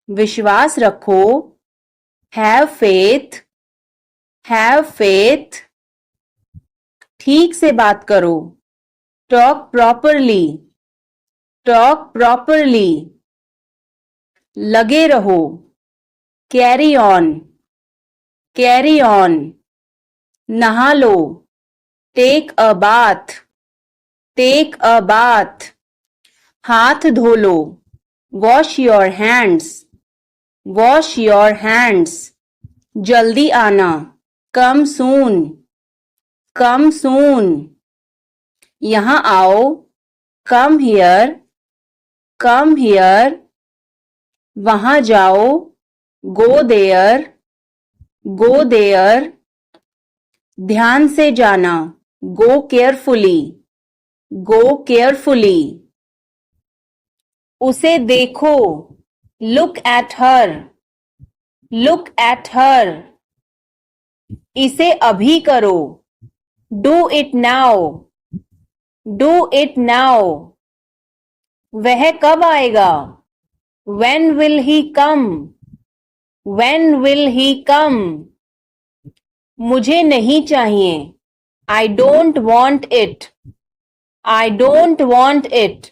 विश्वास रखो। Have faith, have faith. ठीक से बात करो। Talk properly, talk properly. लगे रहो। Carry on, carry on. नहा लो। Take a bath, take a bath. हाथ धो लो। Wash your hands, wash your hands. जल्दी आना। Come soon, come soon. यहाँ आओ। Come here, come here. वहां जाओ। Go there, go there. ध्यान से जाना। Go carefully, go carefully. उसे देखो। Look at her, look at हर। इसे अभी करो। Do it now, do it now. वह कब आएगा? When will he come? When will he come? मुझे नहीं चाहिए। I don't want it, I don't want it.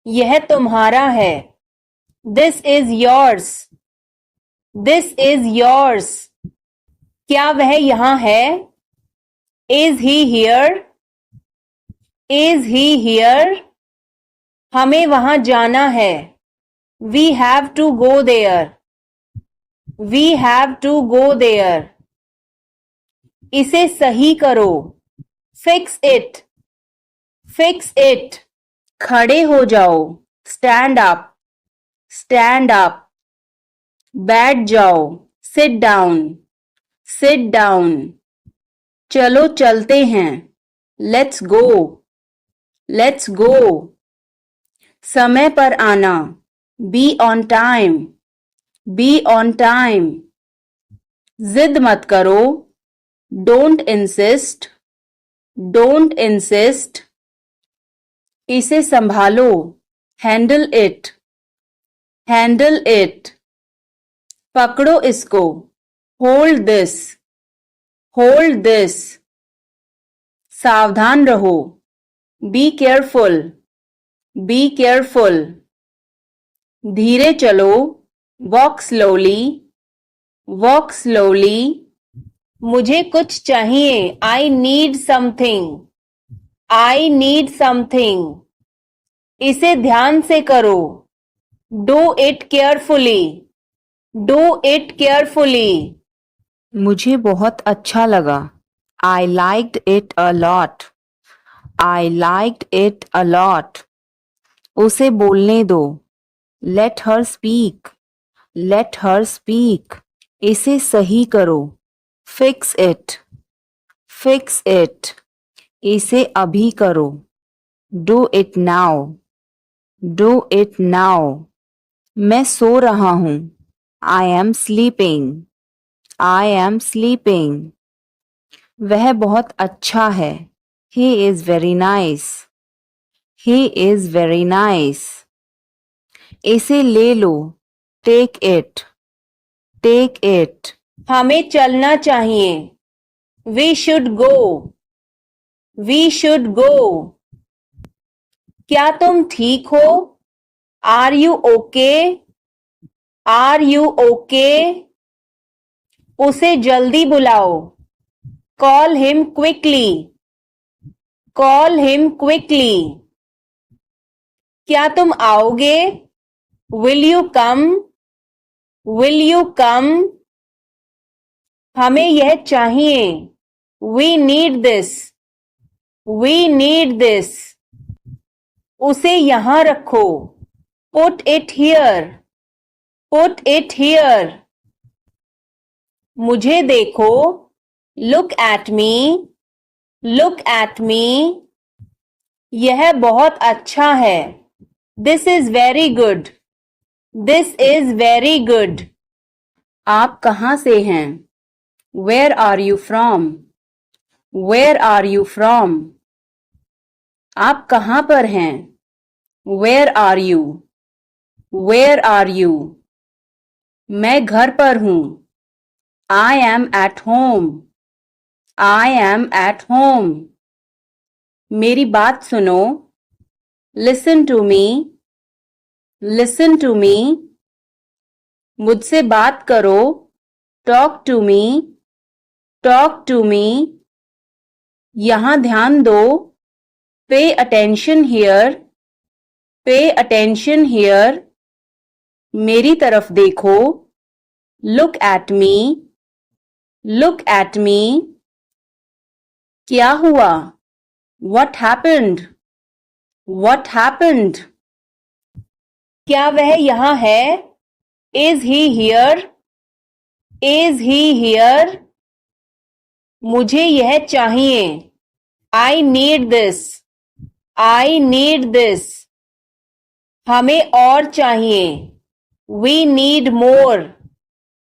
यह तुम्हारा है। This is yours, this is yours. क्या वह यहाँ है? Is he here? Is he here? हमें वहां जाना है। We have to go there, we have to go there. इसे सही करो। Fix it, fix it. खड़े हो जाओ। Stand up, stand up. बैठ जाओ। Sit down, sit down. चलो चलते हैं। Let's go, let's go. समय पर आना। Be on time, be on time. जिद मत करो। Don't insist, don't insist. इसे संभालो। Handle it, handle it. पकड़ो इसको। Hold this, hold this. सावधान रहो। Be careful, be careful. धीरे चलो। Walk slowly, walk slowly. मुझे कुछ चाहिए। I need something, I need something. इसे ध्यान से करो। Do it carefully, do it carefully. मुझे बहुत अच्छा लगा। I liked it a lot, I liked it a lot. उसे बोलने दो। Let her speak, let her speak. इसे सही करो। Fix it, fix it. इसे अभी करो। Do it now, do it now. मैं सो रहा हूँ। I am sleeping, I am sleeping. वह बहुत अच्छा है। He is very nice, he is very nice. इसे ले लो। Take it, take it. हमें चलना चाहिए। We should go, we should go. क्या तुम ठीक हो? Are you okay? Are you okay? उसे जल्दी बुलाओ। Call him quickly, call him quickly. क्या तुम आओगे? Will you come? Will you come? हमें यह चाहिए। We need this, we need this. उसे यहाँ रखो। Put it here, put it here. मुझे देखो। Look at me, look at me. यह बहुत अच्छा है। This is very good, this is very good. आप कहाँ से हैं? Where are you from? Where are you from? आप कहाँ पर हैं? Where are you? Where are you? मैं घर पर हूँ. I am at home. I am at home. मेरी बात सुनो. Listen to me. Listen to me. मुझसे बात करो. Talk to me. Talk to me. यहाँ ध्यान दो. Pay attention here. Pay attention here. मेरी तरफ देखो. Look at me. Look at me. क्या हुआ? What happened? What happened? क्या वह यहाँ है? Is he here? Is he here? मुझे यह चाहिए. I need this. I need this. हमें और चाहिए. We need more.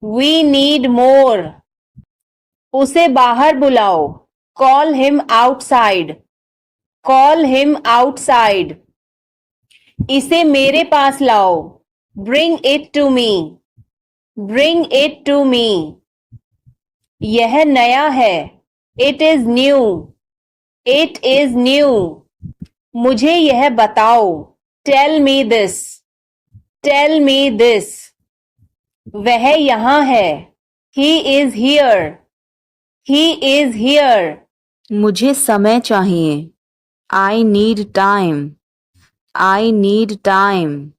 We need more. उसे बाहर बुलाओ. Call him outside. Call him outside. इसे मेरे पास लाओ. Bring it to me. Bring it to me. यह नया है. It is new. It is new. मुझे यह बताओ. Tell me this. Tell me this. वह यहाँ है. He is here. He is here. मुझे समय चाहिए. I need time. I need time.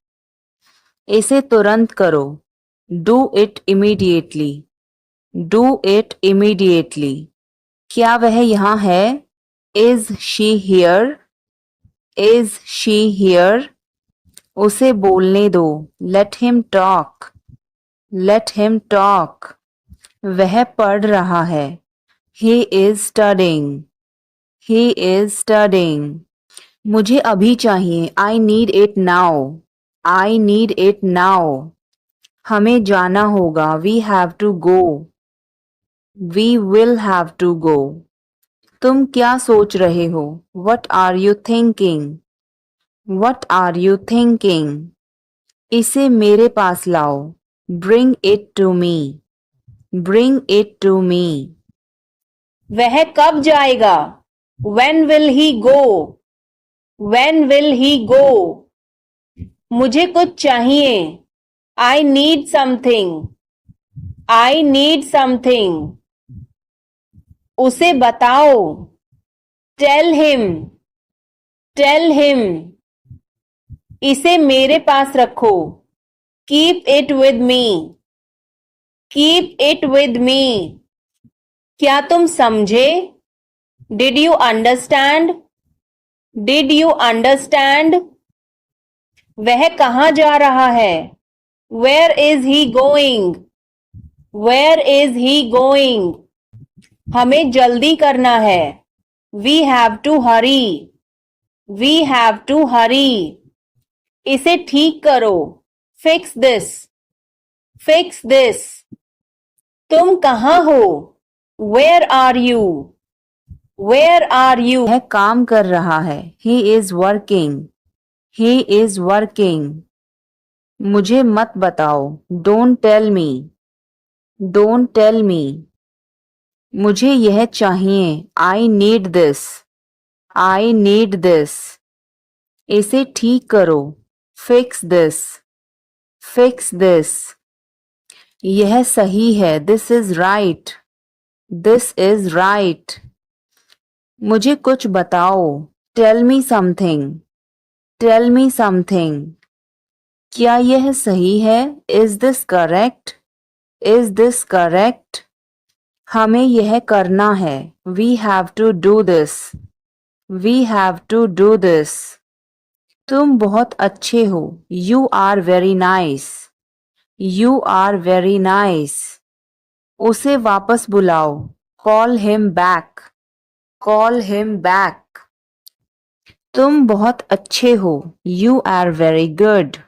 इसे तुरंत करो. Do it immediately. Do it immediately. क्या वह यहाँ है? Is she here? Is she here? उसे बोलने दो. Let him talk. Let him talk. वह पढ़ रहा है. He is studying. He is studying. मुझे अभी चाहिए. I need it now. I need it now. हमें जाना होगा. We have to go. We will have to go. तुम क्या सोच रहे हो? What are you thinking? What are you thinking? इसे मेरे पास लाओ. Bring it to me. Bring it to me. वह कब जाएगा? When will he go? When will he go? मुझे कुछ चाहिए. I need something. I need something. उसे बताओ. Tell him. Tell him. इसे मेरे पास रखो. Keep it with me. Keep it with me. क्या तुम समझे? Did you understand? Did you understand? वह कहाँ जा रहा है? Where is he going? Where is he going? हमें जल्दी करना है. We have to hurry. We have to hurry. इसे ठीक करो. Fix this. Fix this. तुम कहाँ हो? Where are you? Where are you? वह काम कर रहा है. He is working. He is working. मुझे मत बताओ. Don't tell me. Don't tell me. मुझे यह चाहिए. I need this. I need this. इसे ठीक करो. Fix this. Fix this. यह सही है. This is right. This is right. मुझे कुछ बताओ. Tell me something. Tell me something. क्या यह सही है? Is this correct? Is this correct? हमें यह करना है. We have to do this. We have to do this. तुम बहुत अच्छे हो. You are very nice. You are very nice. उसे वापस बुलाओ. Call him back. Call him back. तुम बहुत अच्छे हो. You are very good.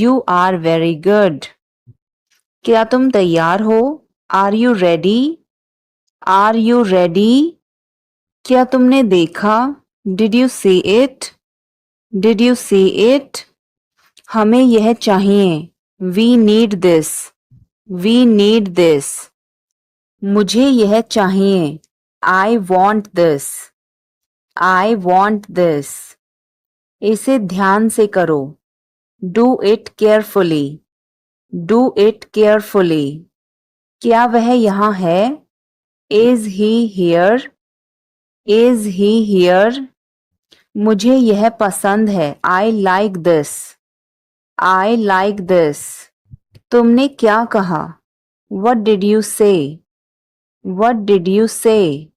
You are very good. क्या तुम तैयार हो? Are you ready? Are you ready? क्या तुमने देखा? Did you see it? Did you see it? हमें यह चाहिए. We need this. We need this. मुझे यह चाहिए. I want this. I want this. इसे ध्यान से करो. Do it carefully. Do it carefully. क्या वह यहाँ है? Is he here? Is he here? मुझे यह पसंद है. I like this. I like this. तुमने क्या कहा? What did you say? What did you say?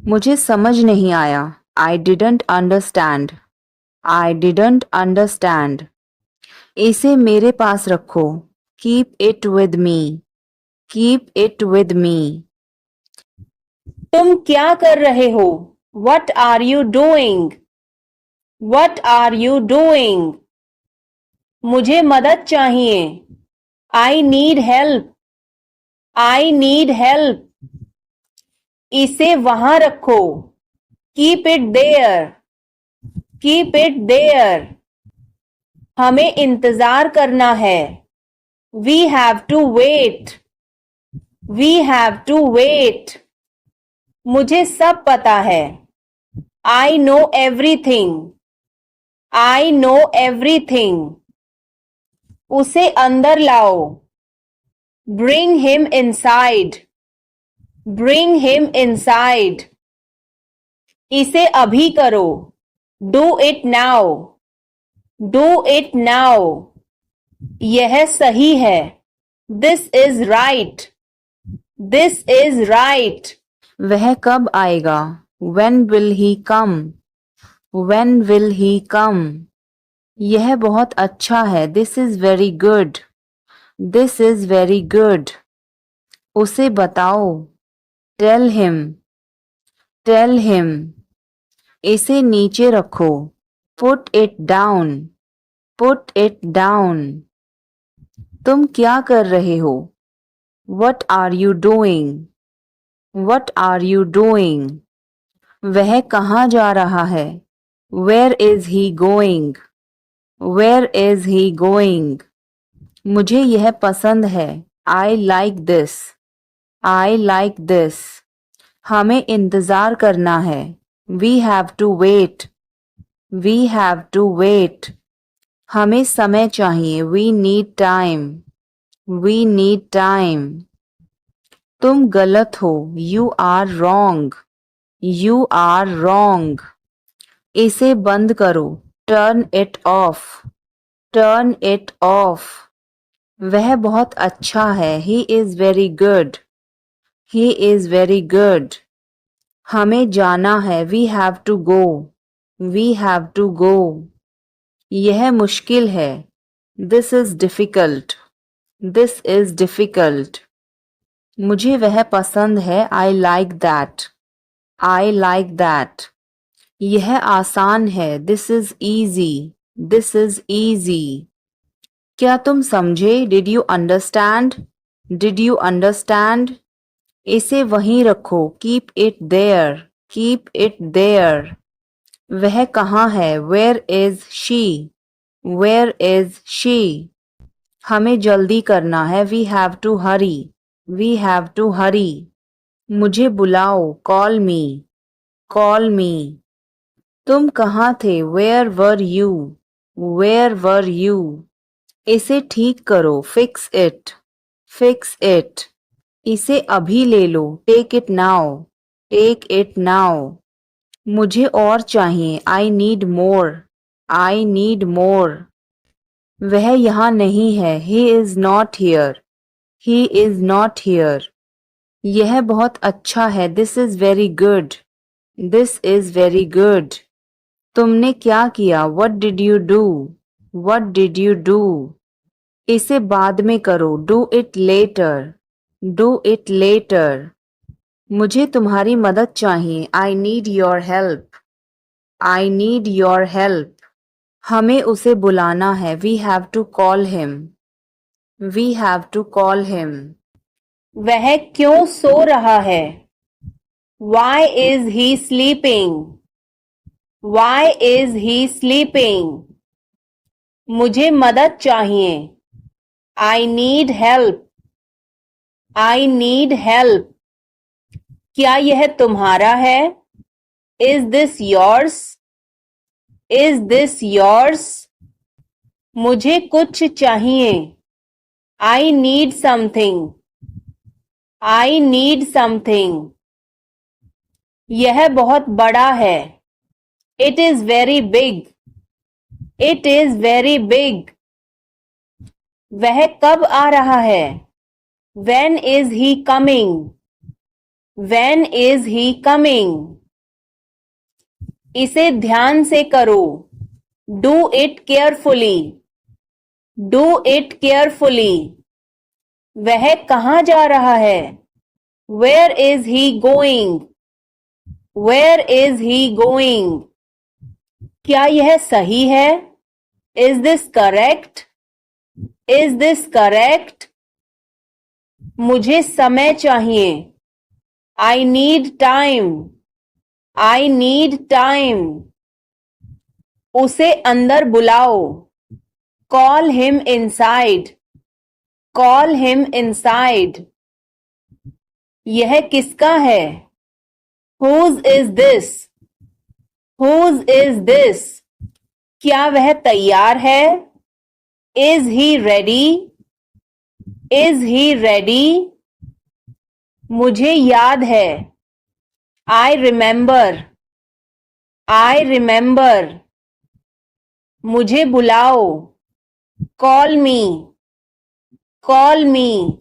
मुझे समझ नहीं आया. I didn't understand. I didn't understand. इसे मेरे पास रखो. Keep it with me. Keep it with me. तुम क्या कर रहे हो? What are you doing? What are you doing? मुझे मदद चाहिए. I need help. I need help. इसे वहां रखो. Keep it there. Keep it there. हमें इंतजार करना है. We have to wait. We have to wait. मुझे सब पता है. I know everything. I know everything. उसे अंदर लाओ. Bring him inside. Bring him inside. इसे अभी करो. Do it now. Do it now. यह सही है. This is right. This is right. वह कब आएगा? When will he come? When will he come? यह बहुत अच्छा है. This is very good. This is very good. उसे बताओ. Tell him. Tell him. इसे नीचे रखो. Put it down. Put it down. तुम क्या कर रहे हो? What are you doing? What are you doing? वह कहाँ जा रहा है? Where is he going? Where is he going? मुझे यह पसंद है. I like this. I like this. हमें इंतजार करना है. We have to wait. We have to wait. हमें समय चाहिए. We need time. We need time. तुम गलत हो. You are wrong. You are wrong. इसे बंद करो. Turn it off. Turn it off. वह बहुत अच्छा है. He is very good. He is very good. हमें जाना है. We have to go. We have to go. यह मुश्किल है. This is difficult. This is difficult. मुझे वह पसंद है. I like that. I like that. यह आसान है. This is easy. This is easy. क्या तुम समझे? Did you understand? Did you understand? इसे वहीं रखो. Keep it there. Keep it there. वह कहाँ है? Where is she? Where is she? हमें जल्दी करना है. We have to hurry. We have to hurry. मुझे बुलाओ. Call me. Call me. तुम कहाँ थे? Where were you? Where were you? इसे ठीक करो. Fix it. Fix it. इसे अभी ले लो. Take it now. Take it now. मुझे और चाहिए. I need more. I need more. वह यहाँ नहीं है. He is not here. He is not here. यह बहुत अच्छा है. This is very good. This is very good. तुमने क्या किया? What did you do? What did you do? इसे बाद में करो. Do it later. Do it later. मुझे तुम्हारी मदद चाहिए. I need your help. I need your help. हमें उसे बुलाना है. We have to call him. We have to call him. वह क्यों सो रहा है? Why is he sleeping? Why is he sleeping? मुझे मदद चाहिए. I need help. I need help. क्या यह तुम्हारा है? Is this yours? Is this yours? मुझे कुछ चाहिए. I need something. I need something. यह बहुत बड़ा है. It is very big. It is very big. वह कब आ रहा है? When is he coming? When is he coming? इसे ध्यान से करो. Do it carefully. Do it carefully. वह कहाँ जा रहा है? Where is he going? Where is he going? क्या यह सही है? Is this correct? Is this correct? मुझे समय चाहिए. I need time. I need time. उसे अंदर बुलाओ. Call him inside. Call him inside. यह किसका है? Whose is this? Whose is this? क्या वह तैयार है? Is he ready? Is he ready? मुझे याद है. I remember. I remember. मुझे बुलाओ. Call me. Call me.